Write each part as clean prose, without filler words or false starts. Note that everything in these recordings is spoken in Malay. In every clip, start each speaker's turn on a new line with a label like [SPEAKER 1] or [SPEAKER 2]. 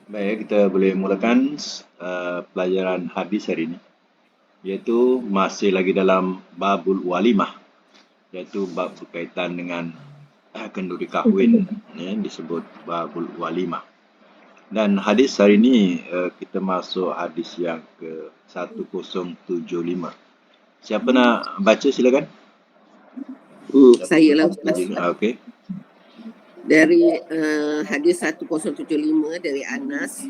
[SPEAKER 1] Baik, kita boleh mulakan pelajaran hadis hari ini, iaitu masih lagi dalam babul walimah, iaitu bab berkaitan dengan kenduri kahwin, ya, disebut babul walimah. Dan hadis hari ini kita masuk hadis yang ke 1075. Siapa nak baca silakan.
[SPEAKER 2] Saya lah Ustaz.
[SPEAKER 1] Okey.
[SPEAKER 2] Dari hadis 1075 dari Anas,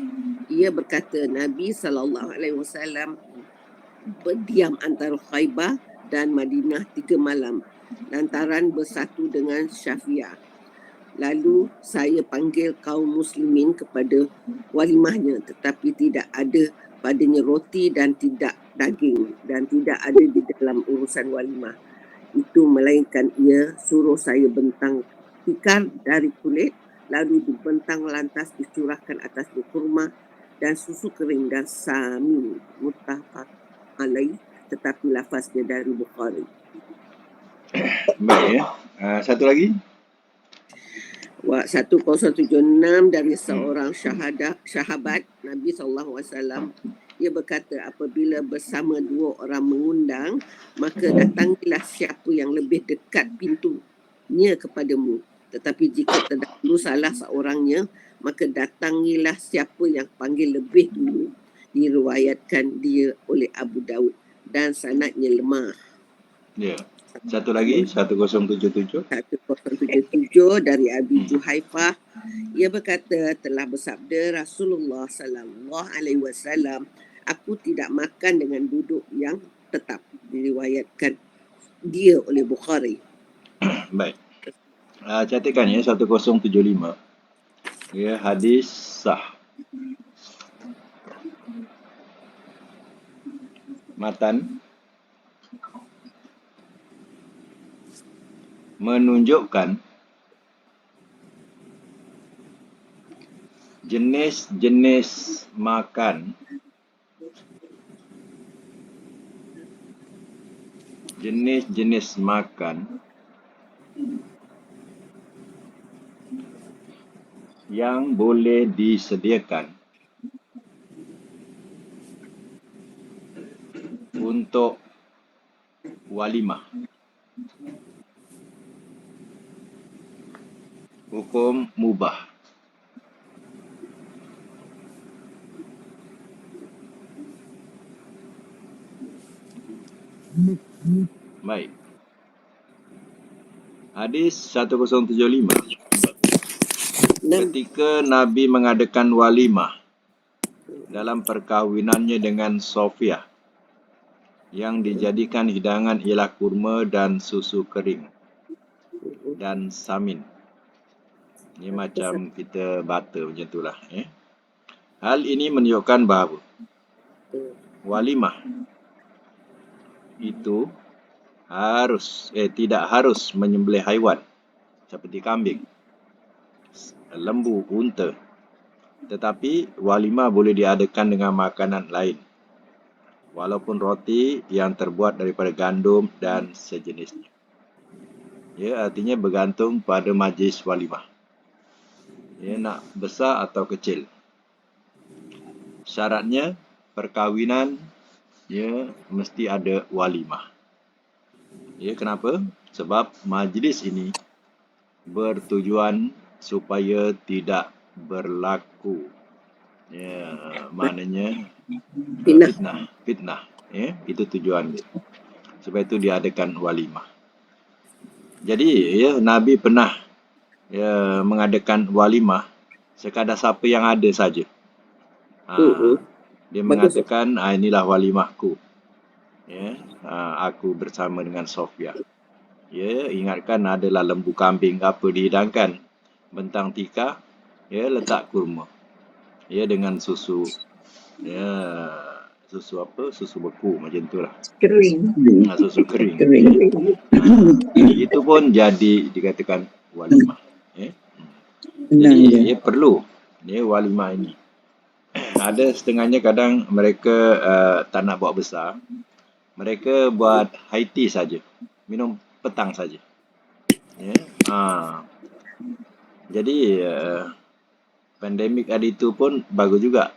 [SPEAKER 2] ia berkata Nabi SAW berdiam antara Khaybah dan Madinah 3 malam lantaran bersatu dengan Syafi'ah. Lalu saya panggil kaum muslimin kepada walimahnya, tetapi tidak ada padanya roti dan tidak daging, dan tidak ada di dalam urusan walimah itu melainkan ia suruh saya bentang tikar dari kulit, lalu dibentang lantas dicurahkan atas kurma dan susu kering dan samin, muttafaq alaih, tetapi lafaznya dari Bukhari.
[SPEAKER 1] Baik, ya. Satu lagi.
[SPEAKER 2] 1076 dari seorang sahabat Nabi SAW. Ia berkata, apabila bersama 2 orang mengundang, maka datangilah siapa yang lebih dekat pintunya kepadamu. Tetapi jika terdahulu salah seorangnya, maka datangilah siapa yang panggil lebih dulu. Diriwayatkan dia oleh Abu Daud dan sanadnya lemah.
[SPEAKER 1] Ya. Satu lagi, 1077.
[SPEAKER 2] 1077 dari Abi Juhaifah. Ia berkata, telah bersabda Rasulullah sallallahu alaihi wasallam, aku tidak makan dengan duduk yang tetap. Diriwayatkan dia oleh Bukhari.
[SPEAKER 1] Baik. Catatkan ya 1075. Ya, hadis sah. Matan menunjukkan jenis-jenis makan yang boleh disediakan untuk walimah. Hukum mubah. Baik. Hadis 1075. Ketika Nabi mengadakan walimah dalam perkahwinannya dengan Sofiyah, yang dijadikan hidangan ialah kurma dan susu kering dan samin. Ini macam kita butter macam itulah. Hal ini menunjukkan bahawa walimah itu tidak harus menyembelih haiwan seperti kambing, lembu, unta. Tetapi walimah boleh diadakan dengan makanan lain, walaupun roti yang terbuat daripada gandum dan sejenisnya. Ya, artinya bergantung pada majlis walimah. Ya, nak besar atau kecil. Syaratnya perkahwinan ya mesti ada walimah. Ya, kenapa? Sebab majlis ini bertujuan supaya tidak berlaku maknanya fitnah. Ya, itu tujuan dia. Sebab itu diadakan walimah. Jadi ya Nabi pernah mengadakan walimah sekadar siapa yang ada saja. Dia mengatakan inilah walimahku. Ya, aku bersama dengan Sofia. Ya, ingatkan adalah lembu kambing apa dihidangkan, bentang tikar, ya letak kurma. Ya, dengan susu. Ya, susu apa? Susu beku macam itulah.
[SPEAKER 3] Kering.
[SPEAKER 1] Susu kering. Itu pun jadi dikatakan walimah. Jadi perlu walimah ini. Ada setengahnya kadang mereka tak nak buat besar. Mereka buat high tea saja. Minum petang saja. Jadi Pandemik hari itu pun bagus juga.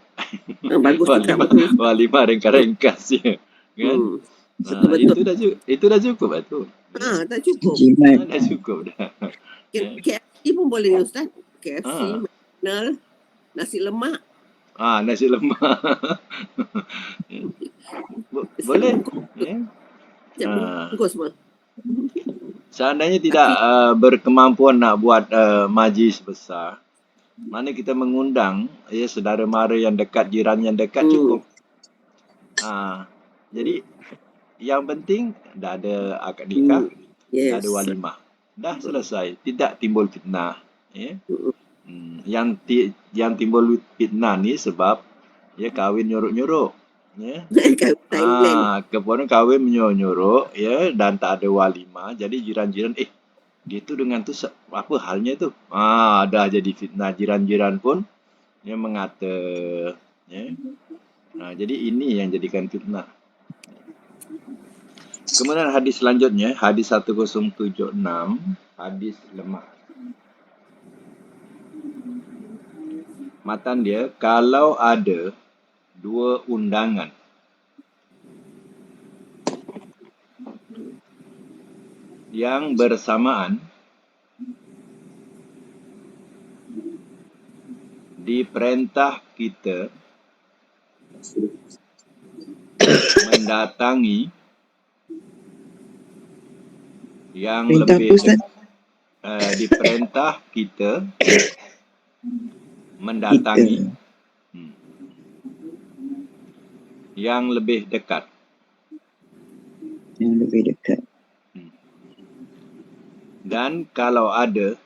[SPEAKER 2] Bagus juga,
[SPEAKER 1] Walimah,
[SPEAKER 2] betul.
[SPEAKER 1] walimah ringkas-ringkas ya. Kan?
[SPEAKER 2] Betul-betul.
[SPEAKER 1] Itu dah cukup lah tu. Ya.
[SPEAKER 2] Tak cukup.
[SPEAKER 3] Jimat.
[SPEAKER 1] Dah cukup dah. Ya.
[SPEAKER 2] KFC pun boleh Ustaz. KFC,
[SPEAKER 1] Ah.
[SPEAKER 2] McDonald, nasi lemak.
[SPEAKER 1] Nasi lemak. Ya. Boleh. Ya.
[SPEAKER 2] Siap bungkus semua.
[SPEAKER 1] Seandainya tidak berkemampuan nak buat majlis besar, mana kita mengundang ya saudara mara yang dekat, jiran yang dekat cukup. Jadi yang penting dah ada akad nikah, dah ada walimah. Dah selesai, tidak timbul fitnah. Ya. Yang timbul fitnah ni sebab ya kahwin nyorok-nyorok. Ya. Kemudian kahwin menyorok ya dan tak ada walimah, jadi jiran-jiran dia tu dengan tu apa halnya tu? Dah jadi fitnah, jiran-jiran pun ya mengata ya. Jadi ini yang jadikan fitnah. Kemudian hadis selanjutnya, hadis 1076, hadis lemah. Matan dia, kalau ada dua undangan yang bersamaan diperintah kita mendatangi yang lebih diperintah kita mendatangi yang lebih dekat.
[SPEAKER 3] Yang lebih dekat.
[SPEAKER 1] Dan kalau ada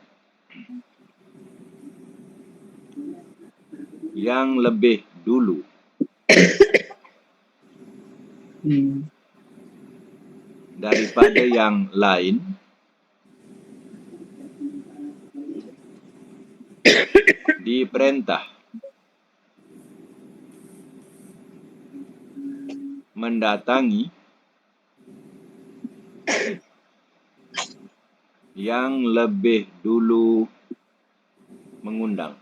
[SPEAKER 1] yang lebih dulu daripada yang lain, diperintah mendatangi yang lebih dulu mengundang.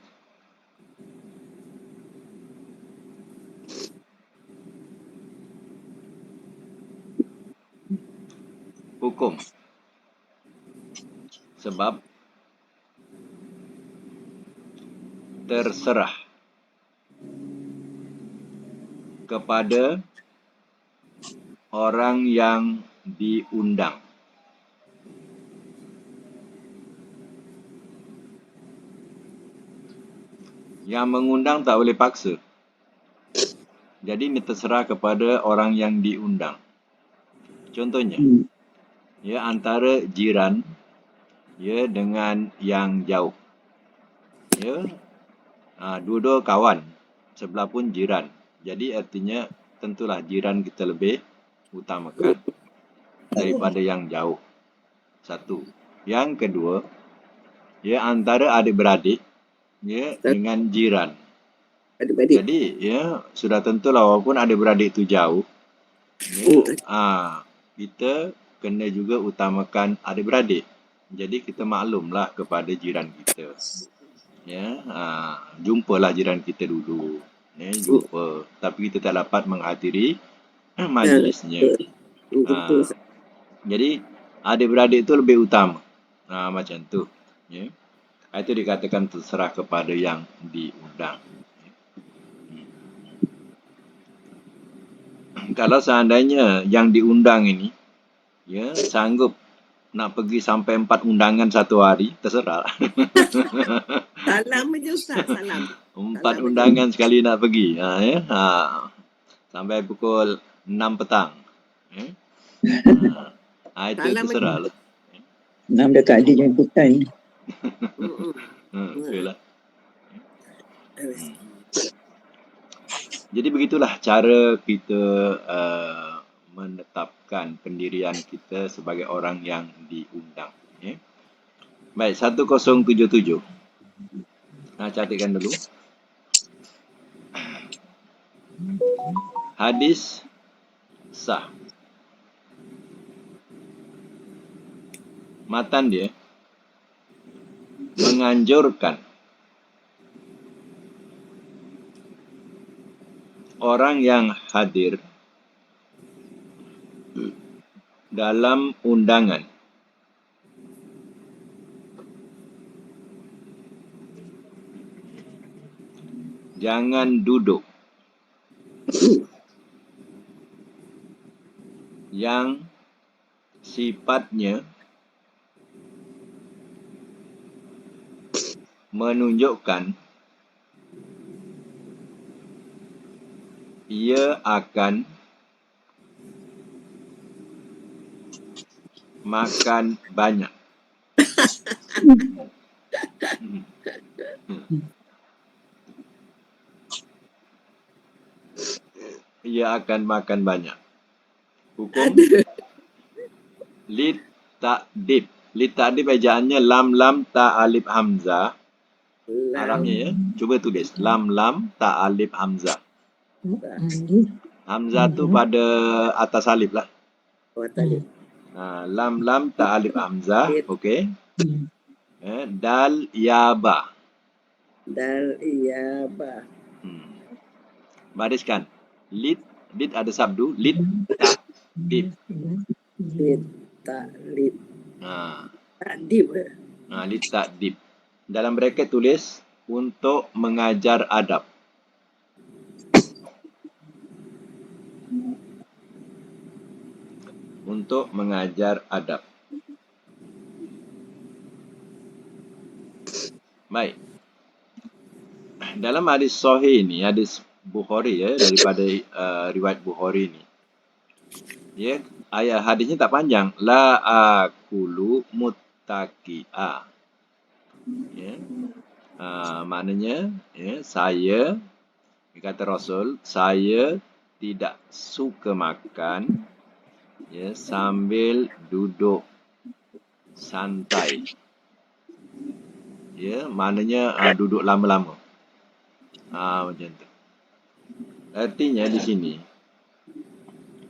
[SPEAKER 1] Hukum. Sebab terserah kepada orang yang diundang. Yang mengundang tak boleh paksa. Jadi ini terserah kepada orang yang diundang. Contohnya, ya antara jiran ya dengan yang jauh. Ya. Dua-dua kawan, sebelah pun jiran. Jadi artinya tentulah jiran kita lebih utamakan daripada yang jauh. Satu. Yang kedua, ya antara adik-beradik ya dengan jiran. Jadi ya sudah tentulah walaupun adik-beradik itu jauh, ya, kita kena juga utamakan adik-beradik. Jadi kita maklumlah kepada jiran kita. Ya, jumpalah jiran kita dulu. Ya, jumpa. Tapi kita tak dapat menghadiri majlisnya. Jadi adik-beradik itu lebih utama. Macam tu. Ya. Itu dikatakan terserah kepada yang diundang. Kalau seandainya yang diundang ini ya sanggup nak pergi sampai 4 undangan satu hari, terserah.
[SPEAKER 2] Salam aja Ustaz, salam.
[SPEAKER 1] 4 undangan sekali nak pergi. Ya. Sampai pukul 6 petang. Ya. Itu terserah lah.
[SPEAKER 3] 6 dekat ada jemputan.
[SPEAKER 1] Betul lah. Jadi begitulah cara kita menetapkan pendirian kita sebagai orang yang diundang. Ya. Baik, 1077. Catatkan dulu. Hadis sah. Matan dia menganjurkan orang yang hadir dalam undangan jangan duduk yang sifatnya menunjukkan ia akan makan banyak. Ia akan makan banyak. Hukum lid ta'dib. Lid ta'dib ejaannya lam ta alif hamzah. Arabnya ya. Cuba tulis lam ta alif hamzah. Hamzah tu pada atas alif lah. Lam ta alif hamzah. Okey. Dal ya ba. Bariskan. Lid ada sabdu. Lid ta'dib.
[SPEAKER 2] Ta'lid.
[SPEAKER 1] Ha.
[SPEAKER 2] Ta'dib.
[SPEAKER 1] Lid ta'dib. Dalam bracket tulis untuk mengajar adab. Untuk mengajar adab. Baik. Dalam hadis sahih ini, hadis Bukhari ya, daripada riwayat Bukhari ini. Ya, ayat hadisnya tak panjang. La akulu muttaqi'a. Ya. Maknanya ya, saya kata Rasul, saya tidak suka makan ya sambil duduk santai. Ya, maknanya duduk lama-lama. Macam tu. Artinya di sini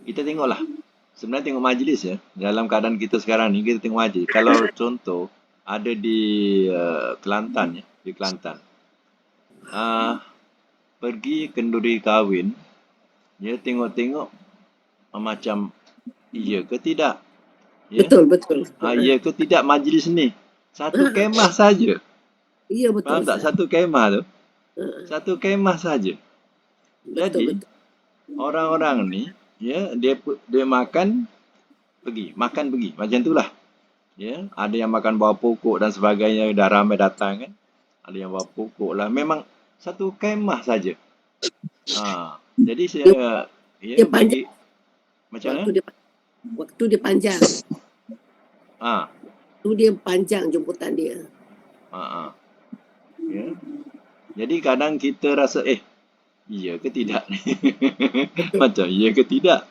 [SPEAKER 1] kita tengoklah. Sebenarnya tengok majlis ya. Dalam keadaan kita sekarang ni kita tengok majlis. Kalau contoh ada di Kelantan ya, di Kelantan. Pergi kenduri kahwin, ya tengok-tengok macam iya ke tidak? Ya?
[SPEAKER 2] Betul.
[SPEAKER 1] Iya ke tidak majlis ni? Satu kemah saja.
[SPEAKER 2] Iya betul.
[SPEAKER 1] Faham tak? Satu kemah tu. Satu kemah saja. Jadi orang-orang ni ya dia makan pergi macam itulah. Ya, ada yang makan bawah pokok dan sebagainya, dah ramai datang kan. Ada yang bawah pokok lah. Memang satu kemah saja. Jadi saya
[SPEAKER 2] dia
[SPEAKER 1] bagi macam mana?
[SPEAKER 2] Waktu dia panjang. Waktu dia panjang jemputan dia.
[SPEAKER 1] Ya. Jadi kadang kita rasa iya ke tidak ni? Macam iya ke tidak?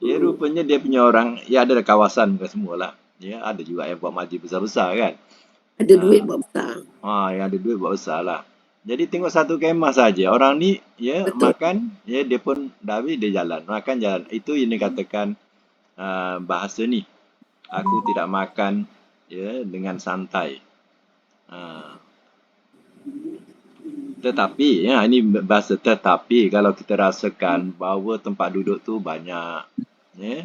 [SPEAKER 1] Ya rupanya dia punya orang, ya ada kawasan ke semualah. Ya ada juga yang buat majlis besar-besar kan.
[SPEAKER 2] Ada duit buat besar.
[SPEAKER 1] Yang ada duit buat besar lah. Jadi tengok satu kemah saja. Orang ni ya betul. Makan, ya dia pun dah habis dia jalan. Makan jalan. Itu ini katakan bahasa ni. Aku tidak makan ya dengan santai. Tetapi ya ini bahasa tetapi kalau kita rasakan bahawa tempat duduk tu banyak ya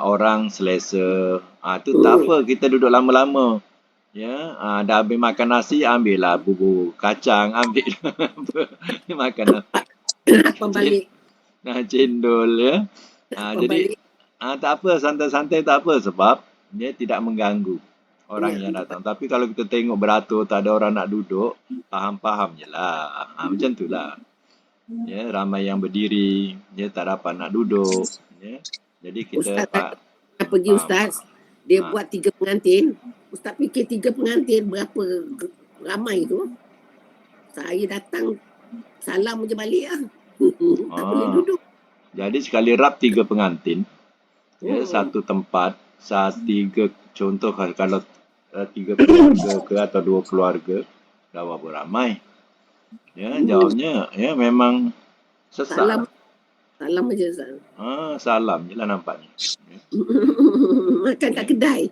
[SPEAKER 1] orang selesa tu tak apa kita duduk lama-lama ya dah habis makan nasi ambillah bubur kacang ambil makan
[SPEAKER 2] pembalik
[SPEAKER 1] cendol ya jadi tak apa santai-santai tak apa sebab dia tidak mengganggu orang yang datang. Tapi kalau kita tengok beratur tak ada orang nak duduk, faham-faham je lah. Macam tu lah. Ya, ramai yang berdiri, dia tak dapat nak duduk. Ya. Jadi kita
[SPEAKER 2] pergi Ustaz, dia buat 3 pengantin. Ustaz fikir 3 pengantin berapa ramai tu. Saya datang, salam je balik lah. Tak boleh duduk.
[SPEAKER 1] Jadi sekali rap 3 pengantin, ya, satu tempat, 3 contoh kalau 3 keluarga ke atau 2 keluarga dah berapa ramai ya jawabnya ya memang sesak
[SPEAKER 2] salam aja Ustaz.
[SPEAKER 1] Salam je lah nampaknya
[SPEAKER 2] makan kat kedai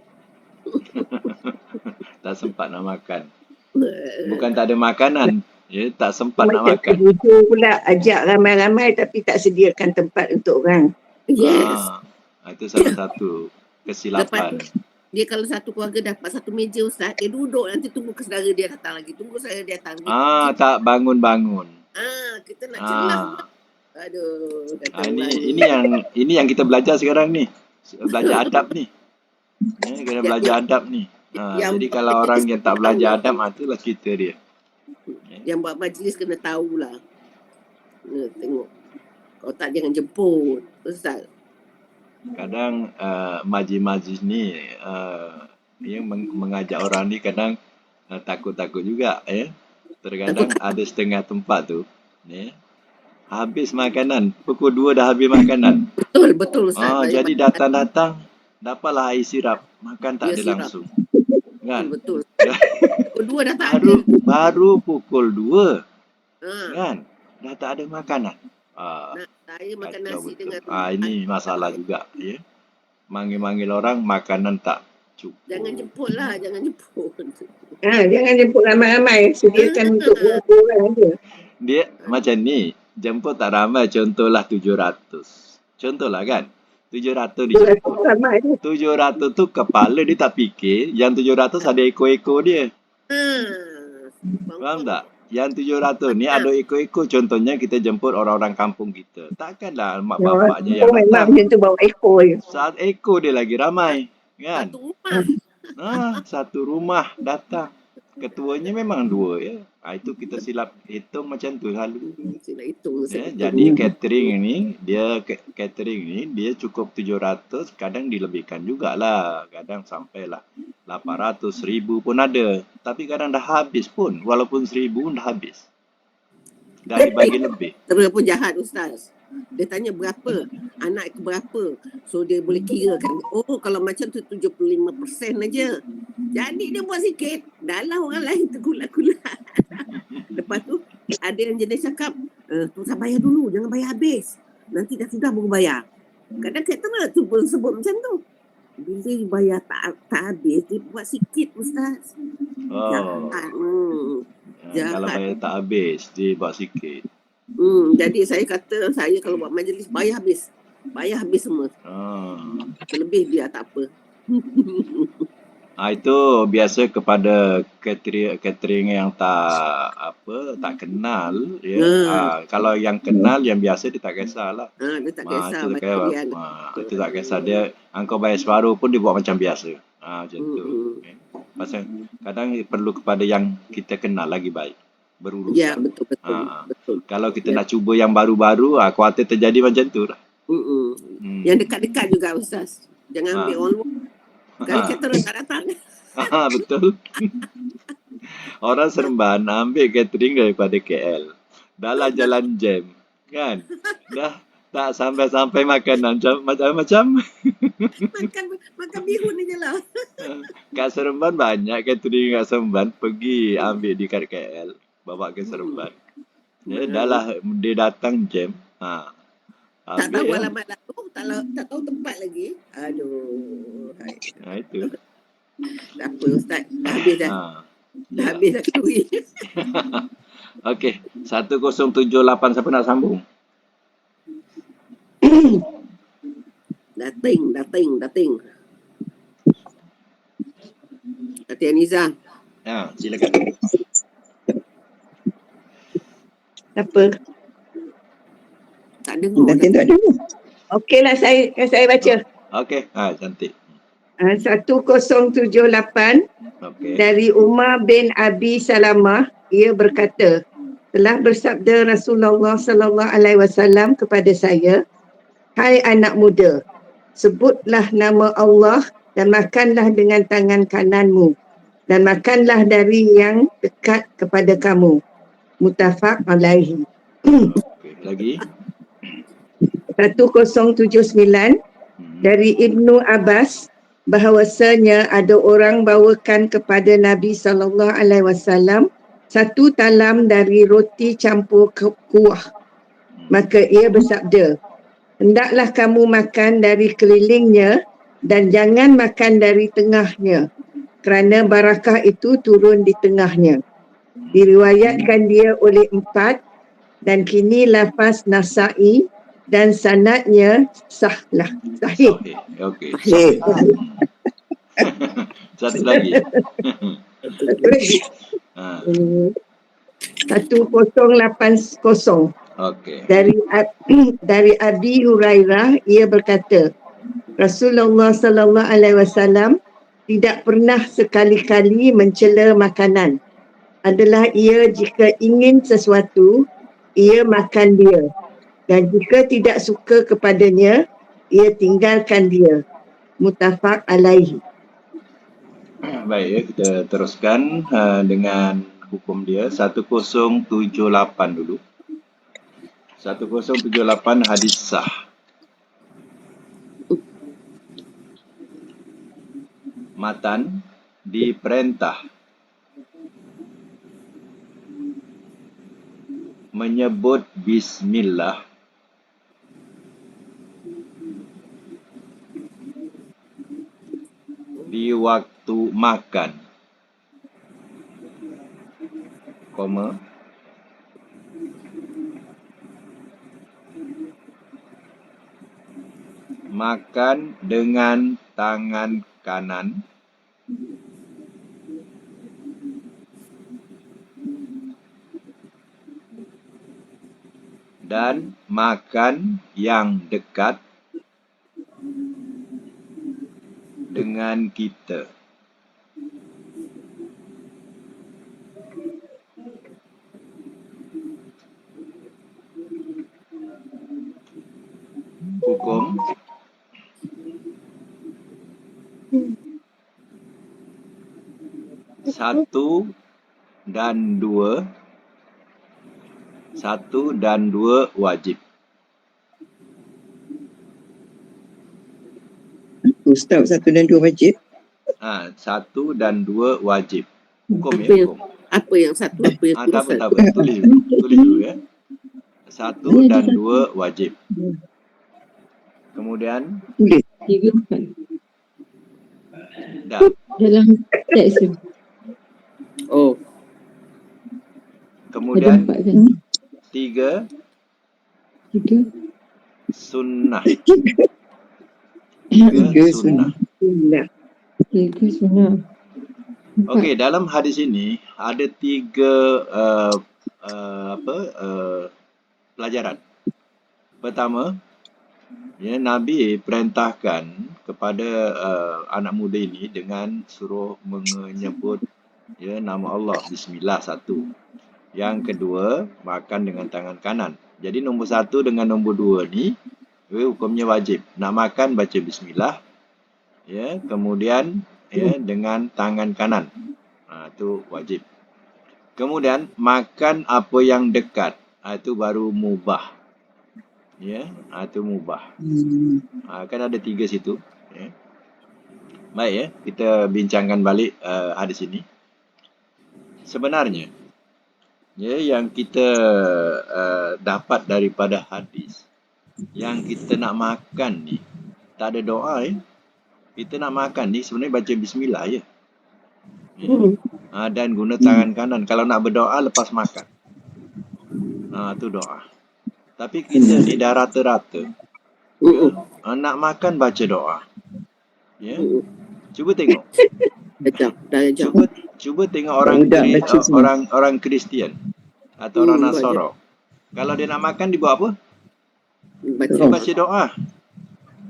[SPEAKER 1] tak sempat nak makan bukan tak ada makanan Ya, tak sempat nak
[SPEAKER 3] Macam
[SPEAKER 1] makan.
[SPEAKER 3] terjujur pula, ajak ramai-ramai tapi tak sediakan tempat untuk orang.
[SPEAKER 2] Yes.
[SPEAKER 1] Itu salah satu
[SPEAKER 2] Lepas
[SPEAKER 1] kesilapan.
[SPEAKER 2] tu, dia kalau satu keluarga dapat satu meja Ustaz, dia duduk nanti tunggu ke saudara dia datang lagi. Tunggu saudara dia datang lagi.
[SPEAKER 1] Tak bangun-bangun.
[SPEAKER 2] Kita nak celah. Aduh, kata orang.
[SPEAKER 1] Ini yang kita belajar sekarang ni. Belajar adab ni. Kena belajar adab ni. Jadi kalau orang yang tak belajar adab, itulah cerita dia.
[SPEAKER 2] Yang buat majlis kena tahulah. Tengok. Kalau tak jangan jemput. Ustaz.
[SPEAKER 1] Kadang majlis-majlis ni yang mengajak orang ni kadang takut-takut juga ya. Terkadang ada setengah tempat tu habis makanan, pukul 2 dah habis makanan.
[SPEAKER 2] Betul Ustaz.
[SPEAKER 1] Jadi datang-datang dapatlah air sirap, makan tak ada
[SPEAKER 2] sirap.
[SPEAKER 1] langsung. Kan?
[SPEAKER 2] Betul. Pukul 2 dah tak ada.
[SPEAKER 1] Baru pukul 2. Kan? Dah tak ada makanan.
[SPEAKER 2] Saya makan nasi
[SPEAKER 1] betul.
[SPEAKER 2] dengan
[SPEAKER 1] Ini masalah juga ya. Manggil-manggil orang makanan tak cukup.
[SPEAKER 2] Jangan jemput lah, jangan jemput.
[SPEAKER 3] Jangan jemput ramai-ramai, sediakan untuk berapa orang je.
[SPEAKER 1] Dia macam ni, jemput tak ramai, contohlah 700. Contohlah kan, 700 dijemput. 700 tu kepala dia tak fikir, yang 700 ada ekor-ekor dia. Faham tak? Yang 700 ni ada ekor-ekor. Contohnya kita jemput orang-orang kampung kita. Takkanlah mak bapaknya yang datang.
[SPEAKER 3] Macam tu bawa ekor je.
[SPEAKER 1] Saat ekor dia lagi ramai. Kan?
[SPEAKER 2] Satu rumah.
[SPEAKER 1] Satu rumah datang. Ketuanya memang 2 ya. Itu kita silap hitung macam tu selalu.
[SPEAKER 2] Silap hitung.
[SPEAKER 1] Jadi catering ni dia cukup 700, kadang dilebihkan jugalah. Kadang sampailah 800, 1000 pun ada. Tapi kadang dah habis pun. Walaupun 1000 pun dah habis. Dah dibagi lebih.
[SPEAKER 2] Terus pun jahat Ustaz. Dia tanya berapa, anak itu berapa. So dia boleh kira kan. Kalau macam tu 75% aja. Jadi dia buat sikit. Dah lah orang lain tergulat-gulat. Lepas tu ada yang jenis cakap, Tuan bayar dulu, jangan bayar habis. Nanti dah sudah baru bayar. Kadang kata tu pun sebut macam tu. Bila bayar tak habis, dia buat sikit Ustaz. Jahat.
[SPEAKER 1] Kalau bayar tak habis, dia buat sikit.
[SPEAKER 2] Jadi saya kata, saya kalau buat majlis bayar habis. Bayar habis semua. Lebih biar tak apa.
[SPEAKER 1] Itu biasa kepada catering yang tak kenal ya. Kalau yang kenal, yang biasa dia tak kisahlah.
[SPEAKER 2] Dia tak kisah.
[SPEAKER 1] Itu tak kisah dia. Engkau bayar separuh pun dia buat macam biasa. Macam tu. Pasal kadang perlu kepada yang kita kenal lagi baik. Berurusan.
[SPEAKER 2] Ya, betul.
[SPEAKER 1] Kalau kita nak cuba yang baru-baru, khawatir terjadi macam tu lah.
[SPEAKER 2] Yang dekat-dekat juga Ustaz. Jangan ambil orang luar. Kalau kata orang tak datang.
[SPEAKER 1] Betul. Orang Seremban ambil catering daripada KL. Dah lah jalan jam. Kan? Dah tak sampai-sampai makanan macam-macam.
[SPEAKER 2] Makan bihun je lah.
[SPEAKER 1] Kat Seremban banyak catering kat Seremban. Pergi ambil di kat KL. Bawa ke Seremban. Dah lah dia datang jam.
[SPEAKER 2] Tak tahu alamat lalu, tak tahu tempat lagi. Aduh.
[SPEAKER 1] Itu.
[SPEAKER 2] Tak apa Ustaz, dah habis dah. Dah habis dah kuih.
[SPEAKER 1] Okey, 1078 siapa nak sambung?
[SPEAKER 2] Dating. Datin Aniza.
[SPEAKER 1] Silakan.
[SPEAKER 3] Apa?
[SPEAKER 2] Tak dengar.
[SPEAKER 3] Tak dengar. Okeylah, saya baca.
[SPEAKER 1] Okey, cantik.
[SPEAKER 3] 1078
[SPEAKER 1] Okay.
[SPEAKER 3] dari Umar bin Abi Salamah, ia berkata, telah bersabda Rasulullah sallallahu alaihi wasallam kepada saya, hai anak muda, sebutlah nama Allah dan makanlah dengan tangan kananmu dan makanlah dari yang dekat kepada kamu. Muttafaq alaihi.
[SPEAKER 1] Lagi
[SPEAKER 3] 1079 dari Ibnu Abbas bahawasanya ada orang bawakan kepada Nabi SAW satu talam dari roti campur kuah. Maka ia bersabda, hendaklah kamu makan dari kelilingnya dan jangan makan dari tengahnya, kerana barakah itu turun di tengahnya. Diriwayatkan dia oleh 4 dan kini lafaz Nasa'i dan sanadnya sahih.
[SPEAKER 1] Sahih. Okey.
[SPEAKER 2] Sahih.
[SPEAKER 1] Satu lagi. Ha,
[SPEAKER 3] 1080
[SPEAKER 1] okey.
[SPEAKER 3] dari Abi Hurairah, ia berkata, Rasulullah sallallahu alaihi wasallam tidak pernah sekali-kali mencela makanan. Adalah ia jika ingin sesuatu, ia makan dia. Dan jika tidak suka kepadanya, ia tinggalkan dia. Muttafaq alaihi.
[SPEAKER 1] Baik, ya, kita teruskan dengan hukum dia 1078 dulu. 1078 hadis sah. Matan diperintah menyebut bismillah di waktu makan, koma, makan dengan tangan kanan dan makan yang dekat dengan kita. Hukum satu dan dua wajib.
[SPEAKER 4] Ustaz, 1 dan 2 wajib.
[SPEAKER 1] 1 dan 2 wajib. Hukum
[SPEAKER 2] Apa
[SPEAKER 1] ya,
[SPEAKER 2] yang
[SPEAKER 1] hukum.
[SPEAKER 2] apa yang satu, apa yang dua?
[SPEAKER 1] Tak apa. Tulis dulu ya. 1 dan 2 wajib. Kemudian
[SPEAKER 4] Tulis.
[SPEAKER 5] 3 4
[SPEAKER 1] dah.
[SPEAKER 5] dalam teks tu.
[SPEAKER 2] Oh,
[SPEAKER 5] Ada
[SPEAKER 1] Kemudian
[SPEAKER 5] 4 kan?
[SPEAKER 1] 3
[SPEAKER 5] 3
[SPEAKER 1] sunnah.
[SPEAKER 4] Tiga
[SPEAKER 1] Sunnah.
[SPEAKER 3] Bismillah.
[SPEAKER 5] 3 sunnah.
[SPEAKER 1] Okey, dalam hadis ini ada 3 pelajaran. Pertama, ya, Nabi perintahkan kepada anak muda ini dengan suruh menyebut ya nama Allah, bismillah, satu. Yang kedua, makan dengan tangan kanan. Jadi nombor 1 dengan nombor 2 ni hukumnya wajib. Nak makan baca bismillah, ya, kemudian ya dengan tangan kanan. Itu wajib. Kemudian makan apa yang dekat, itu baru mubah. Ya, itu mubah. Kan ada 3 situ, ya. Baik ya, kita bincangkan balik hadis ini. Sebenarnya ya yang kita dapat daripada hadis, yang kita nak makan ni tak ada doa ya. Kita nak makan ni sebenarnya baca bismillah je. Ya. Dan guna tangan kanan. Kalau nak berdoa lepas makan. Itu doa. Tapi kita ni dah rata-rata. Nak makan baca doa. Ya. Cuba tengok.
[SPEAKER 2] dah jauh.
[SPEAKER 1] Cuba tengok orang Kristian atau orang Nasara. Kalau dia nak makan dia buat apa? Dia baca doa.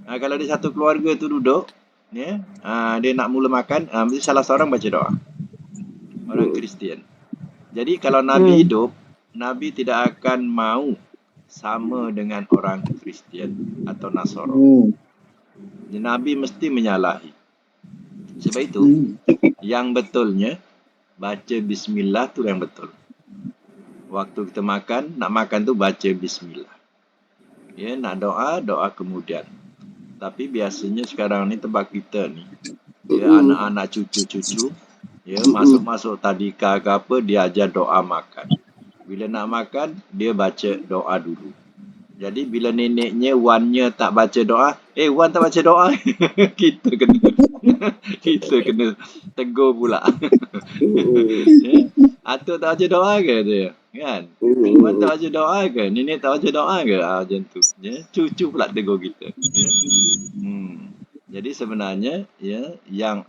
[SPEAKER 1] Kalau dia satu keluarga tu duduk, ya, dia nak mula makan, mesti salah seorang baca doa. Orang Kristian. Jadi kalau Nabi hidup, Nabi tidak akan mau sama dengan orang Kristian atau Nasara. Nabi mesti menyalahi. Sebab itu, yang betulnya baca bismillah tu yang betul. Waktu kita makan, nak makan tu baca bismillah. Ya, nak doa, doa kemudian. Tapi biasanya sekarang ni tempat kita ni, ya, anak-anak cucu-cucu, ya, masuk-masuk tadika ke apa, dia ajar doa makan. Bila nak makan, dia baca doa dulu. Jadi bila neneknya, Wannya tak baca doa, Wan tak baca doa. kita kena tegur pula. Ya? Atuk tak baca doa ke dia? Kan? Mak tak baca doa ke? Nenek tak baca doa ke? Macam tu. Ya. Cucu pula tegur kita. Ya. Jadi sebenarnya ya yang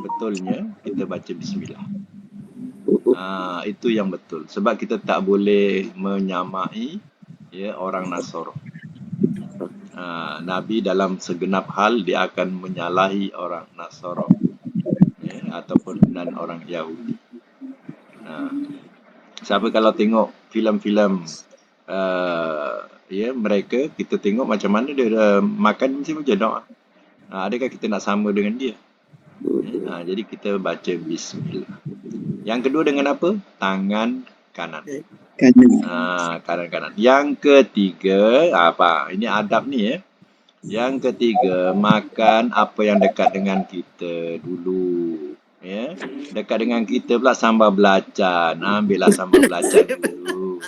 [SPEAKER 1] betulnya kita baca bismillah. Itu yang betul. Sebab kita tak boleh menyamai ya orang Nasara. Nabi dalam segenap hal dia akan menyalahi orang Nasara ya, ataupun dan orang Yahudi. Siapa kalau tengok filem-filem ya mereka, kita tengok macam mana dia makan mesti baca doa. Adakah kita nak sama dengan dia? Jadi kita baca bismillah. Yang kedua dengan apa? Tangan kanan. Kanan kanan. Yang ketiga apa? Ini adab ni ya. Yang ketiga, makan apa yang dekat dengan kita dulu. Ya, dekat dengan kita pula sambal belacan. Ambillah sambal belacan dulu.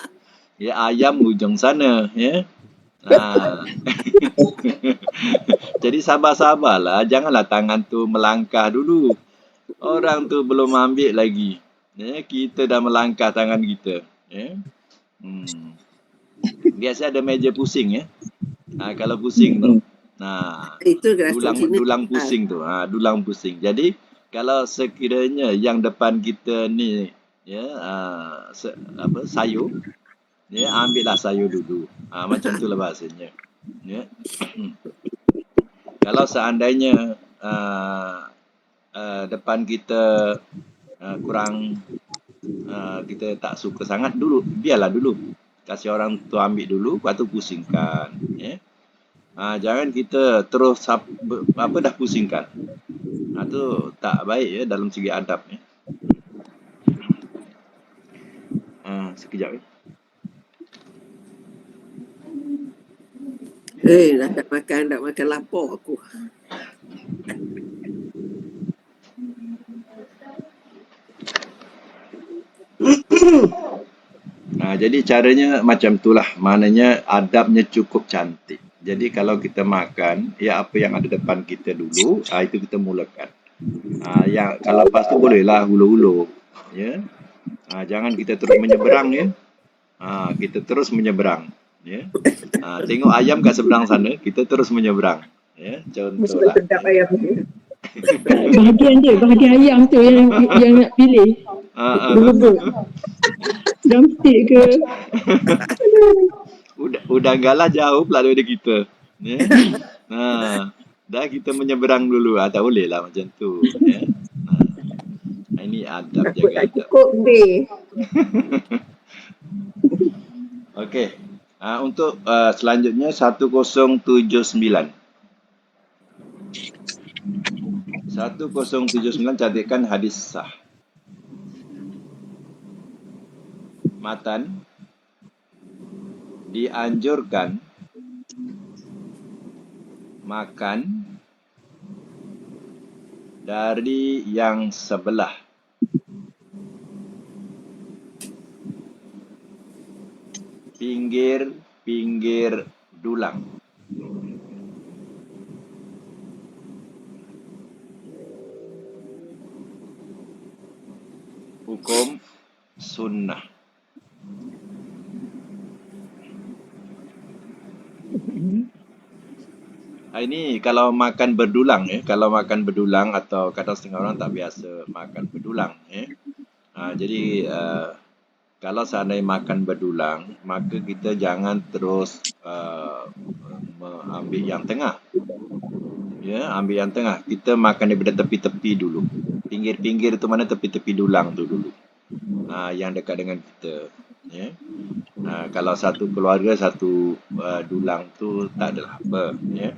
[SPEAKER 1] Ya, ayam hujung sana, ya. Jadi sabar-sabarlah, janganlah tangan tu melangkah dulu. Orang tu belum ambil lagi. Ya, kita dah melangkah tangan kita, ya. Biasa ada meja pusing ya. Kalau pusing tu.
[SPEAKER 2] Itu
[SPEAKER 1] dulang pusing tu. Dulang pusing. Jadi kalau sekiranya yang depan kita ni ya sayur, ya ambillah sayur dulu. Macam itulah bahasanya. Ya. Kalau seandainya depan kita kurang kita tak suka sangat dulu, biarlah dulu. Kasih orang tu ambil dulu, lepas tu pusingkan. Ya. Jangan kita terus dah pusingkan. Itu tak baik ya dalam segi adab ya. Sekejap ya.
[SPEAKER 2] Dah makan lapar aku.
[SPEAKER 1] Jadi caranya macam itulah. Maknanya adabnya cukup cantik. Jadi kalau kita makan, ya apa yang ada depan kita dulu, itu kita mulakan. Yang kalau lepas tu bolehlah hulu-hulu. Ya. Jangan kita terus menyeberang ya. Kita terus menyeberang. Ya. Tengok ayam kat seberang sana, kita terus menyeberang. Ya, contohlah.
[SPEAKER 5] Bahagian ayam tu yang nak pilih. Drumstick ke?
[SPEAKER 1] Udang galah jauh pula daripada kita. Ya. Dah kita menyeberang dulu. Tak boleh lah macam tu. Ya. Ini adab, jaga adab.
[SPEAKER 3] Cukup deh.
[SPEAKER 1] Okey. Untuk selanjutnya 1079. 1079 catatkan hadis sah. Matan, dianjurkan makan dari yang sebelah pinggir dulang. Hukum sunnah. Ini kalau makan berdulang ya. Kalau makan berdulang atau kadang setengah orang tak biasa makan berdulang ya. Jadi kalau seandainya makan berdulang, maka kita jangan terus ambil yang tengah. Ya, ambil yang tengah. Kita makan daripada tepi-tepi dulu. Pinggir-pinggir tu mana tepi-tepi dulang tu dulu. Yang dekat dengan kita. Ya. Kalau satu keluarga satu dulang tu tak adalah apa. Ya.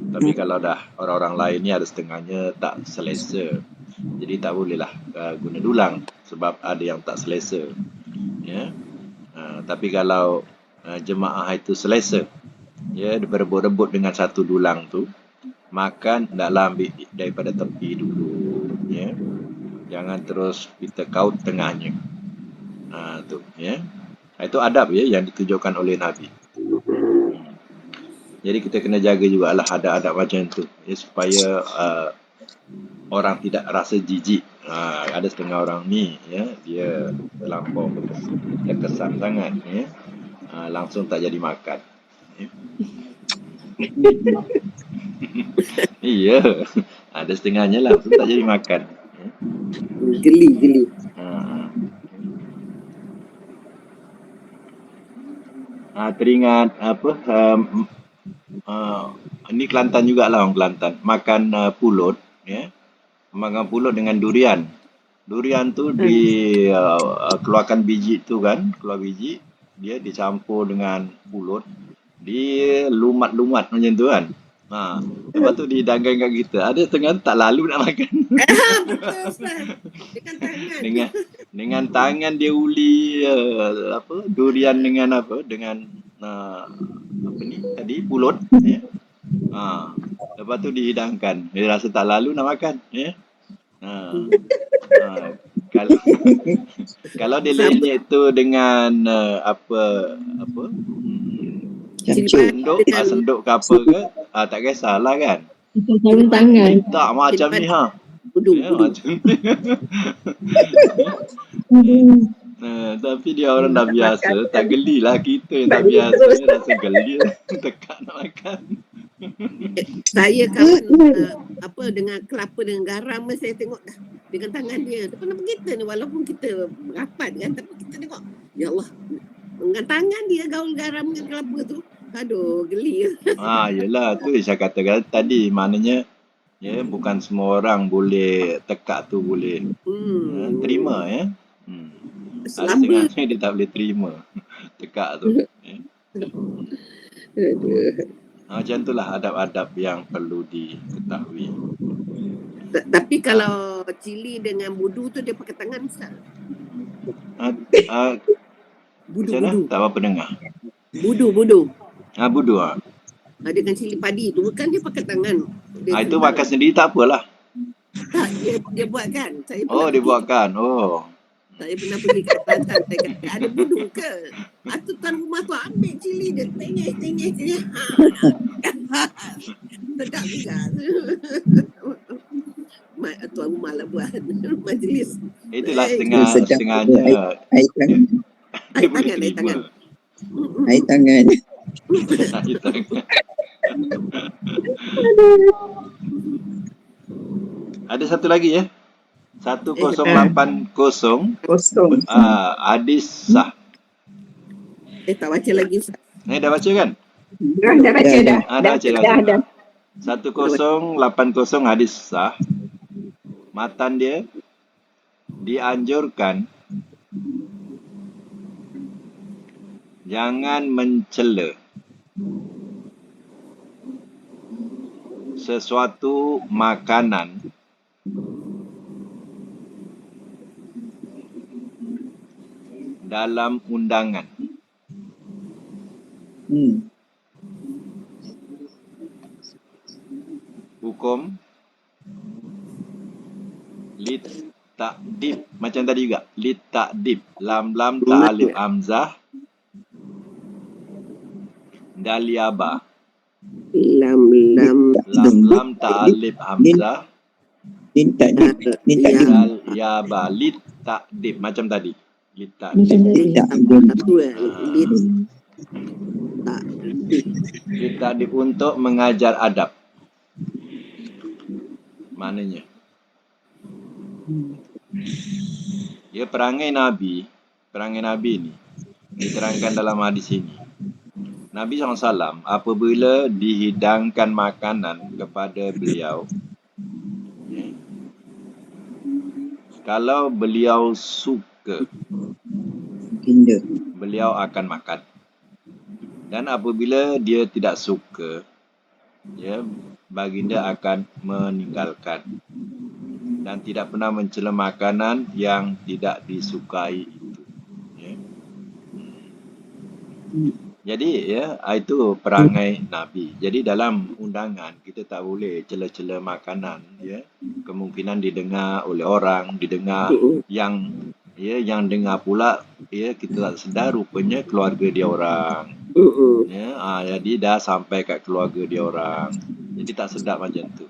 [SPEAKER 1] Tapi kalau dah orang-orang lain ni ada setengahnya tak selesa. Jadi tak bolehlah guna dulang sebab ada yang tak selesa. Ya. Tapi kalau jemaah itu selesa, ya, berebut-rebut dengan satu dulang tu, makan taklah ambil daripada tepi dulu, ya. Jangan terus kita kaut tengahnya. Tu, ya. Itu adab ya yang ditunjukkan oleh Nabi. Jadi kita kena jaga jugalah adab-adab macam tu ya, supaya orang tidak rasa jijik Ada setengah orang ni ya, dia terlampau terkesan sangat ya. Langsung tak jadi makan. Ya. Iya, ada setengahnya langsung tak jadi makan. Ya.
[SPEAKER 2] Geli.
[SPEAKER 1] Teringat apa? Ini Kelantan jugalah orang Kelantan. Makan pulut, ya. Makan pulut dengan durian. Durian tu keluarkan biji tu kan, keluar biji, dia dicampur dengan pulut, dia lumat-lumat macam tu kan. Lepas tu dihidangkan kat kita. Ada setengah tak lalu nak makan.
[SPEAKER 2] Betul Ustaz. Dengan tangan.
[SPEAKER 1] dengan tangan dia uli durian dengan dengan apa ni tadi pulut ya. Lepas tu dihidangkan. Dia rasa tak lalu nak makan ya. Kalau dia lenyek tu dengan senduk ke apa ke, tak kisahlah kan.
[SPEAKER 5] Kita sarung tangan.
[SPEAKER 1] Tak macam ni
[SPEAKER 2] Budu.
[SPEAKER 1] macam ni. Tapi dia orang dah biasa, tak gelilah kita yang tak biasa, rasa geli tekak nak makan.
[SPEAKER 2] Saya kawan dengan kelapa dengan garam, saya tengok dah dengan tangan dia. Depan kita ni walaupun kita rapat kan, tapi kita tengok ya Allah, dengan tangan dia gaul garam dengan kelapa tu. Aduh, geli.
[SPEAKER 1] Yelah tu saya katakan tadi, maknanya ya bukan semua orang boleh tekak tu boleh terima ya.
[SPEAKER 2] Selamba
[SPEAKER 1] dia tak boleh terima tekak tu. Macam itulah adab-adab yang perlu diketahui.
[SPEAKER 2] Tapi kalau cili dengan budu tu dia pakai tangan Ustaz.
[SPEAKER 1] Budu. Tak apa dengar.
[SPEAKER 2] Budu.
[SPEAKER 1] Budu
[SPEAKER 2] Dengan cili padi tu kan dia pakai tangan.
[SPEAKER 1] Itu makan sendiri tak apalah.
[SPEAKER 2] Tak, dia buat kan. Saya
[SPEAKER 1] dia buatkan.
[SPEAKER 2] Saya pernah pergi ke Kelantan, saya kata ada budu ke? Tuan rumah tu ambil cili dia, tengah. Sedap juga. Tuan rumah lah buat majlis.
[SPEAKER 1] Itulah setengahnya.
[SPEAKER 4] Air tangan.
[SPEAKER 1] Air tangan. Ada satu lagi ya. 1080 hadis sah.
[SPEAKER 2] Tak baca lagi Ustaz.
[SPEAKER 1] Dah baca kan?
[SPEAKER 3] Dah baca dah. Dah.
[SPEAKER 1] 1080 hadis sah. Matan dia dianjurkan jangan mencela sesuatu makanan dalam undangan. Hukum lit takdib macam tadi juga. Lit takdib, lam ta'alif hamzah, daliaba. Lam ta'alif hamzah, daliaba, lit takdib macam tadi. Lit takdib untuk mengajar adab. Maknanya ya perangai Nabi ni diterangkan dalam hadis ini. Nabi SAW apabila dihidangkan makanan kepada beliau, kalau beliau suka, beliau akan makan. Dan apabila dia tidak suka, baginda akan meninggalkan. Dan tidak pernah mencela makanan yang tidak disukai itu. Jadi itu perangai Nabi. Jadi dalam undangan kita tak boleh cela-cela makanan. Kemungkinan didengar oleh orang, didengar yang dengar pula kita tak sedar rupanya keluarga dia orang. Jadi dah sampai kat keluarga dia orang. Jadi tak sedap macam tu.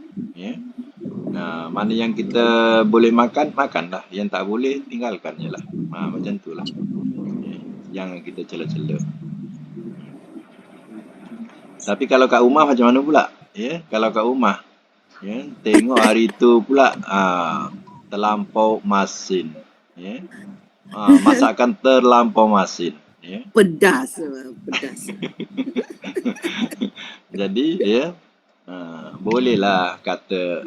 [SPEAKER 1] Mana yang kita boleh makan, makanlah. Yang tak boleh, tinggalkan je lah. Macam tu lah. Jangan kita cela-cela. Tapi kalau kat rumah macam mana pula? Kalau kat rumah, tengok hari tu pula terlampau masin. Masakan terlampau masin.
[SPEAKER 2] Pedas.
[SPEAKER 1] Jadi, bolehlah kata,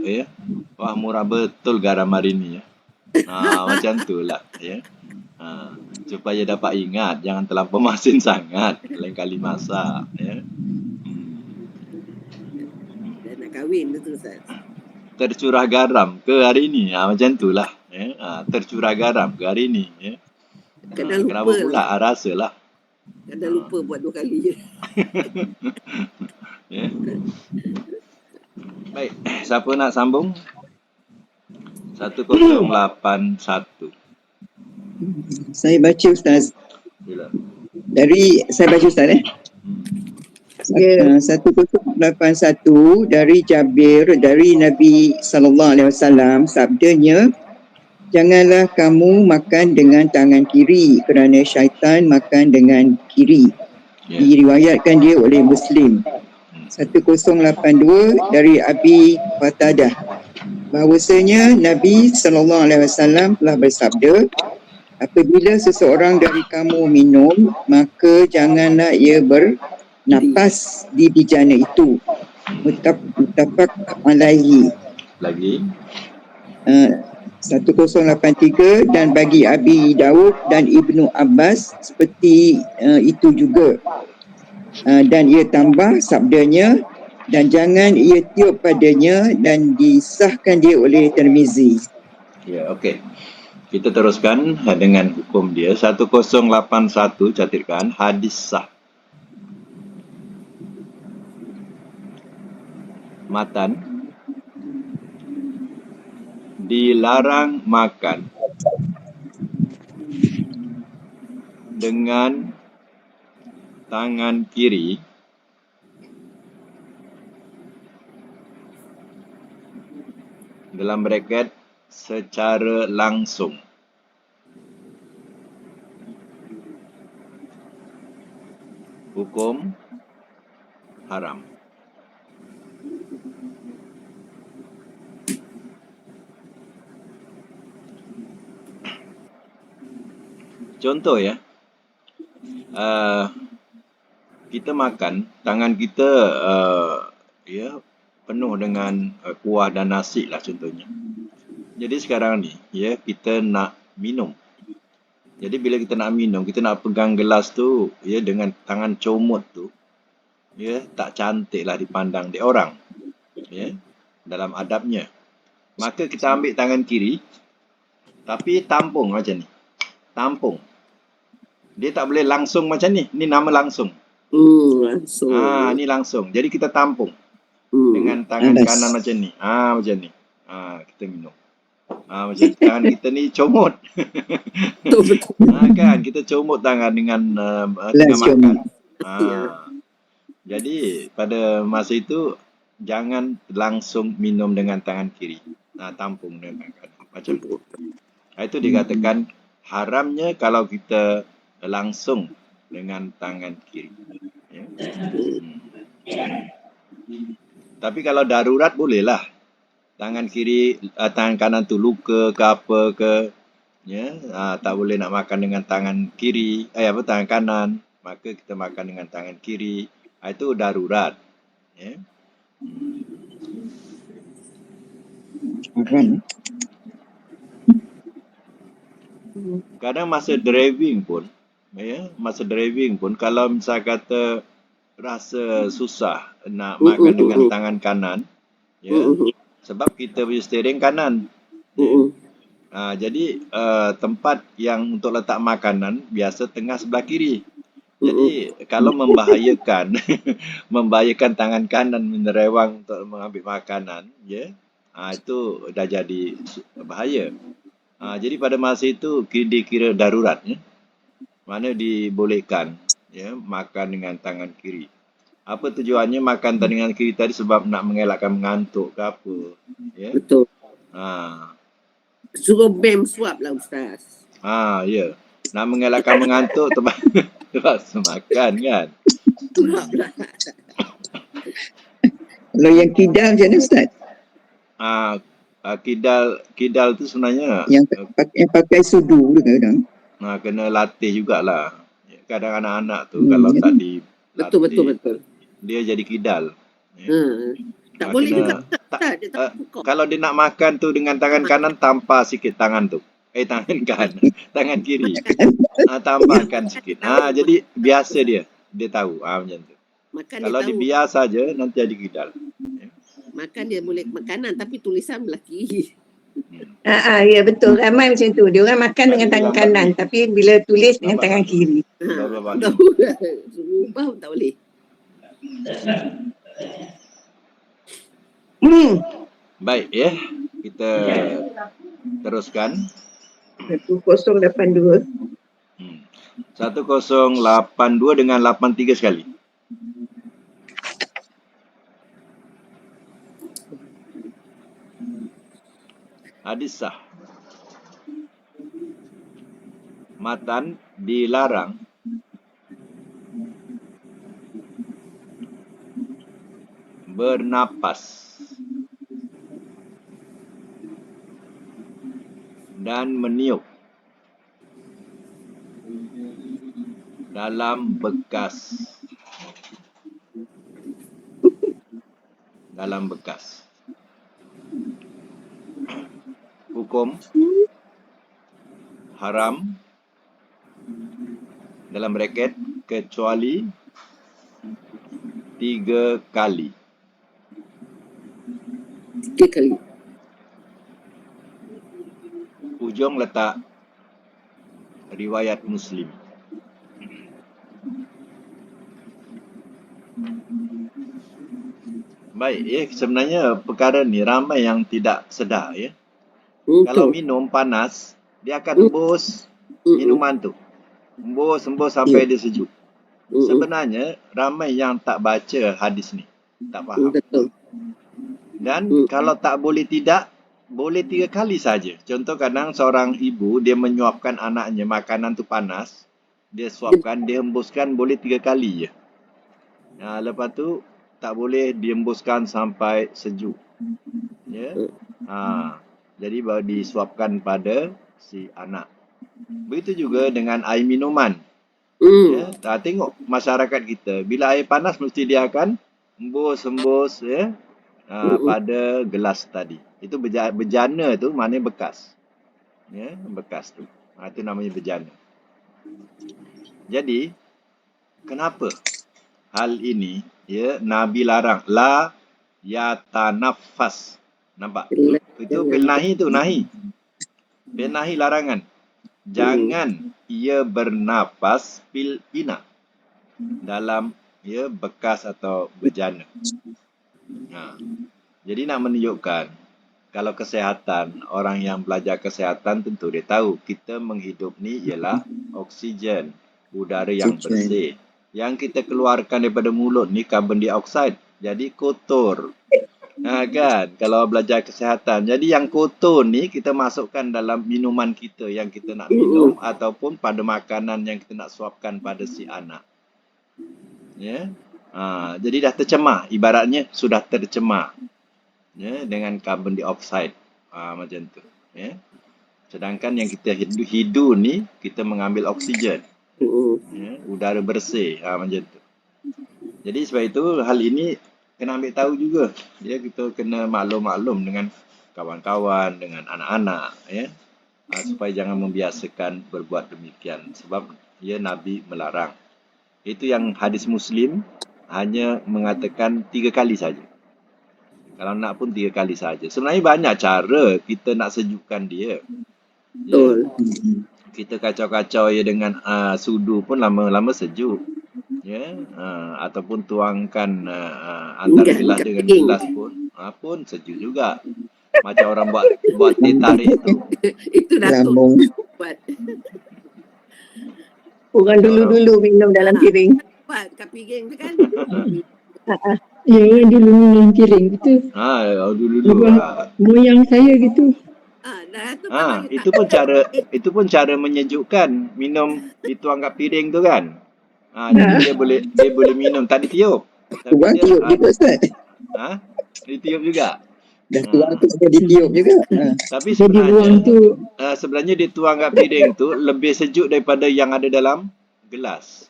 [SPEAKER 1] wah murah betul garam hari ni. Macam tu lah. Supaya dapat ingat, jangan terlampau masin sangat. Lain kali masak.
[SPEAKER 2] Dah nak kahwin tu Ustaz.
[SPEAKER 1] Tercurah garam ke hari ni? Macam tu lah. Tercurah garam ke hari ni?
[SPEAKER 2] Kadang
[SPEAKER 1] Kenapa
[SPEAKER 2] lupa
[SPEAKER 1] pula?
[SPEAKER 2] lah.
[SPEAKER 1] Rasa lah.
[SPEAKER 2] Kadang lupa buat 2 kali je.
[SPEAKER 1] Baik, siapa nak sambung? 1081.
[SPEAKER 4] Saya baca Ustaz.
[SPEAKER 1] Sila.
[SPEAKER 4] Saya baca Ustaz
[SPEAKER 3] Ya.
[SPEAKER 4] 1081 dari Jabir dari Nabi SAW sabdanya, janganlah kamu makan dengan tangan kiri kerana syaitan makan dengan kiri. Diriwayatkan dia oleh Muslim. 1082 dari Abi Qatadah bahawasanya Nabi SAW telah bersabda, apabila seseorang dari kamu minum, maka janganlah ia bernapas di bijana itu. Muttafaq alaihi.
[SPEAKER 1] Lagi.
[SPEAKER 4] 1083 dan bagi Abi Daud dan Ibnu Abbas seperti itu juga. Dan ia tambah sabdanya, dan jangan ia tiup padanya, dan disahkan dia oleh Tirmizi.
[SPEAKER 1] Okey. Kita teruskan dengan hukum dia. 1081 catatkan hadis sah. Matan. Dilarang makan dengan tangan kiri dalam braket secara langsung. Hukum haram. Contoh kita makan, tangan kita penuh dengan kuah dan nasi lah contohnya. Jadi sekarang ni kita nak minum. Jadi bila kita nak minum, kita nak pegang gelas tu dengan tangan comot tu, tak cantik lah dipandang di orang, dalam adabnya. Maka kita ambil tangan kiri, tapi tampung macam ni. Tampung. Dia tak boleh langsung macam ni. Ni nama langsung.
[SPEAKER 2] Langsung.
[SPEAKER 1] Ni langsung. Jadi kita tampung dengan tangan kanan macam ni. Macam ni. Kita minum. Macam tangan kita ni comot.
[SPEAKER 2] Betul.
[SPEAKER 1] Kan kita comot tangan dengan tengah makan. Jadi pada masa itu jangan langsung minum dengan tangan kiri. Tampung dengan kanan. Macam tu. Itu dikatakan haramnya kalau kita langsung dengan tangan kiri. Tapi kalau darurat bolehlah. Tangan kiri, tangan kanan tu luka ke apa ke, tak boleh nak makan dengan tangan kiri, tangan kanan, maka kita makan dengan tangan kiri. Itu darurat. Kadang masa driving pun, kalau misal kata rasa susah nak makan dengan tangan kanan, sebab kita punya steering kanan. Jadi tempat yang untuk letak makanan biasa tengah sebelah kiri. Jadi kalau membahayakan membahayakan tangan kanan menerewang untuk mengambil makanan, itu dah jadi bahaya. Jadi pada masa itu dikira darurat, mana dibolehkan makan dengan tangan kiri. Apa tujuannya makan dengan kiri tadi? Sebab nak mengelakkan mengantuk ke apa.
[SPEAKER 2] Betul. Suruh mem suap lah Ustaz.
[SPEAKER 1] Ya. Nak mengelakkan mengantuk terpaksa makan kan.
[SPEAKER 2] Suap lah.
[SPEAKER 4] Kalau yang kidal macam mana Ustaz?
[SPEAKER 1] Kidal tu sebenarnya
[SPEAKER 4] Yang pakai sudu tu kadang.
[SPEAKER 1] kena latih jugalah. Kadang anak-anak tu
[SPEAKER 4] Hmm,
[SPEAKER 1] kalau
[SPEAKER 4] ya.
[SPEAKER 1] tak dilatih,
[SPEAKER 2] Betul.
[SPEAKER 1] dia jadi kidal. Ya.
[SPEAKER 2] Tak boleh
[SPEAKER 1] Kena-
[SPEAKER 2] juga Ustaz. Dia tak buka.
[SPEAKER 1] Kalau dia nak makan tu dengan tangan kanan, tampar sikit tangan tu. Tangan kanan, tangan kiri. Tambahkan sikit. Jadi biasa dia tahu. Macam tu.
[SPEAKER 2] Makan
[SPEAKER 1] Kalau
[SPEAKER 2] dia
[SPEAKER 1] dia
[SPEAKER 2] tahu.
[SPEAKER 1] biar saja, nanti jadi kidal.
[SPEAKER 2] Makan dia boleh makanan tapi tulisan belah kiri.
[SPEAKER 3] Ya betul. Ramai macam tu. Dia orang makan dengan tangan kanan tapi bila tulis dengan tangan kiri.
[SPEAKER 1] Lambat.
[SPEAKER 2] Suruh ubah pun tak boleh.
[SPEAKER 1] Baik ya. Kita teruskan.
[SPEAKER 3] 1082.
[SPEAKER 1] 1082 dengan 83 sekali. Hadis sah. Matan dilarang bernapas dan meniup dalam bekas. Hukum haram dalam braket kecuali 3 kali.
[SPEAKER 2] 3 kali.
[SPEAKER 1] Ujung letak riwayat Muslim. Baik, sebenarnya perkara ni ramai yang tidak sedar ya. Kalau minum panas, dia akan embus minuman tu. Embus sampai dia sejuk. Sebenarnya ramai yang tak baca hadis ni, tak faham.
[SPEAKER 2] Betul.
[SPEAKER 1] Dan kalau tak boleh tidak, boleh 3 kali saja. Contoh kadang seorang ibu dia menyuapkan anaknya makanan tu panas, dia suapkan, dia hembuskan boleh 3 kali je. Lepas tu tak boleh diembuskan sampai sejuk. Ya. Jadi baru disuapkan pada si anak. Begitu juga dengan air minuman. Ya, tengok masyarakat kita, bila air panas mesti dia akan hembus ya, pada gelas tadi. Itu bejana tu maknanya bekas. Ya, bekas tu. Itu namanya bejana. Jadi, kenapa hal ini ya Nabi larang la yatanafas. Nampak? Itu fil nahi tu, nahi. Fil nahi larangan. Jangan ia bernapas fil ina. Dalam ya bekas atau bejana. Jadi nak menunjukkan kalau kesihatan, orang yang belajar kesihatan tentu dia tahu kita menghidup ni ialah oksigen, udara yang bersih. Yang kita keluarkan daripada mulut ni karbon dioksida. Jadi kotor. Kan? Kalau belajar kesihatan. Jadi yang kotor ni kita masukkan dalam minuman kita yang kita nak minum ataupun pada makanan yang kita nak suapkan pada si anak. Ya. Jadi dah tercemar. Ibaratnya sudah tercemar. Ya, dengan karbon dioksida. Macam tu. Ya. Sedangkan yang kita hidup ni, kita mengambil oksigen. Ya, udara bersih. Macam tu. Jadi sebab itu hal ini kena ambil tahu juga. Ya, kita kena maklum-maklum dengan kawan-kawan, dengan anak-anak. Ya. Supaya jangan membiasakan berbuat demikian. Sebab ya Nabi melarang. Itu yang hadis Muslim hanya mengatakan 3 kali saja. Kalau nak pun 3 kali saja. Sebenarnya banyak cara kita nak sejukkan dia. Ya. Kita kacau-kacau ya dengan sudu pun lama-lama sejuk. Ya, ataupun tuangkan antara gelas dengan gelas pun sejuk juga. Macam orang buat teh tarik tu.
[SPEAKER 2] Itu dah
[SPEAKER 4] Lambung.
[SPEAKER 2] buat.
[SPEAKER 3] Orang dulu-dulu minum dalam piring.
[SPEAKER 2] Buat kat piring tu kan.
[SPEAKER 5] Ya, orang dulu minum piring gitu.
[SPEAKER 1] Dulu.
[SPEAKER 5] Moyang saya gitu.
[SPEAKER 2] Dah tu memang
[SPEAKER 1] Itu pun cara menyejukkan, minum dituang kat piring tu kan. Jadi dia boleh minum, tak ditiup. Tapi
[SPEAKER 4] Tuang
[SPEAKER 1] dia
[SPEAKER 4] tiup juga Ustaz.
[SPEAKER 1] ditiup juga.
[SPEAKER 4] Dah tuang tu dia ditiup juga.
[SPEAKER 1] Tapi
[SPEAKER 5] Jadi buang tu.
[SPEAKER 1] sebenarnya dituang kat piring tu lebih sejuk daripada yang ada dalam gelas.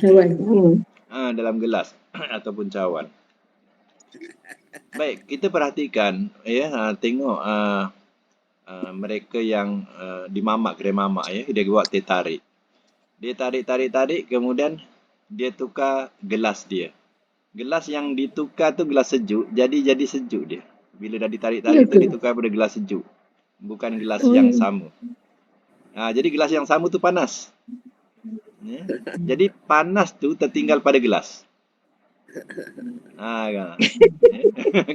[SPEAKER 5] Kawan.
[SPEAKER 1] Dalam gelas ataupun cawan. Baik, kita perhatikan tengok mereka yang dimamak, kedai mamak dia buat teh tarik. Dia tarik, kemudian dia tukar gelas dia. Gelas yang ditukar tu gelas sejuk, jadi sejuk dia. Bila dah ditarik-tarik tu ditukar pada gelas sejuk. Bukan gelas yang sama. Jadi gelas yang sama tu panas. Jadi panas tu tertinggal pada gelas.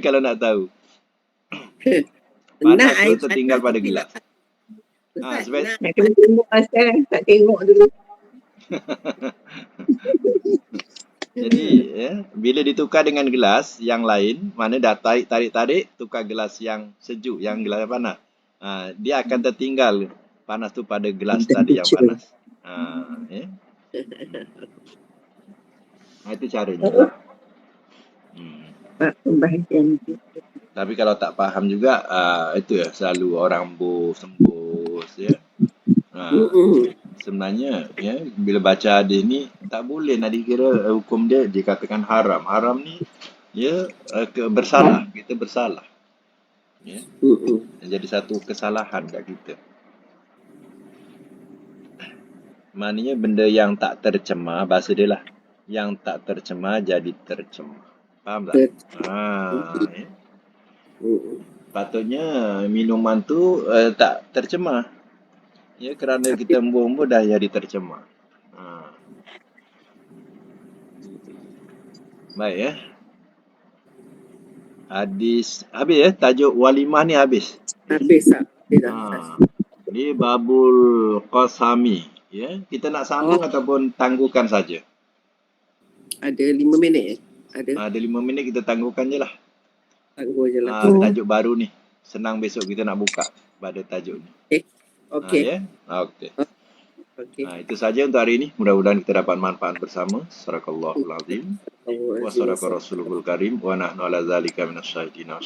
[SPEAKER 1] Kalau nak tahu. Panas tu tertinggal pada gelas. Sebab
[SPEAKER 3] Nak kena tengok Ustaz, tak tengok dulu.
[SPEAKER 1] Jadi bila ditukar dengan gelas yang lain, mana dah tarik, tukar gelas yang sejuk, yang gelas yang panas. Dia akan tertinggal panas tu pada gelas tadi yang panas. Itu caranya.
[SPEAKER 3] Pembahagian
[SPEAKER 1] Tapi kalau tak faham juga, itu selalu orang sembus sebenarnya bila baca hadis ni tak boleh nak dikira hukum dia dikatakan haram. Haram ni bersalah, kita bersalah. Jadi satu kesalahan kat kita. Maknanya benda yang tak tercemar, bahasa dia lah, yang tak tercemar jadi tercemar. Faham tak? Patutnya minuman tu tak tercemar. Kerana kita embun-embun dah jadi tercemar. Baik Hadis habis tajuk walimah ni habis.
[SPEAKER 2] Habis.
[SPEAKER 1] Ni babul qasami. Kita nak sambung ataupun tangguhkan saja.
[SPEAKER 2] Ada 5 minit
[SPEAKER 1] Ada 5 minit, kita tangguhkan je lah.
[SPEAKER 2] Tangguh je lah.
[SPEAKER 1] Tajuk baru ni. Senang besok kita nak buka pada tajuk ni.
[SPEAKER 2] Okey.
[SPEAKER 1] Okey. Itu saja untuk hari ini. Mudah-mudahan kita dapat manfaat bersama. Sadaqallahul azim. Wa sadaqa rasulul karim. Wa nahnu ala zalika minasyahidin wa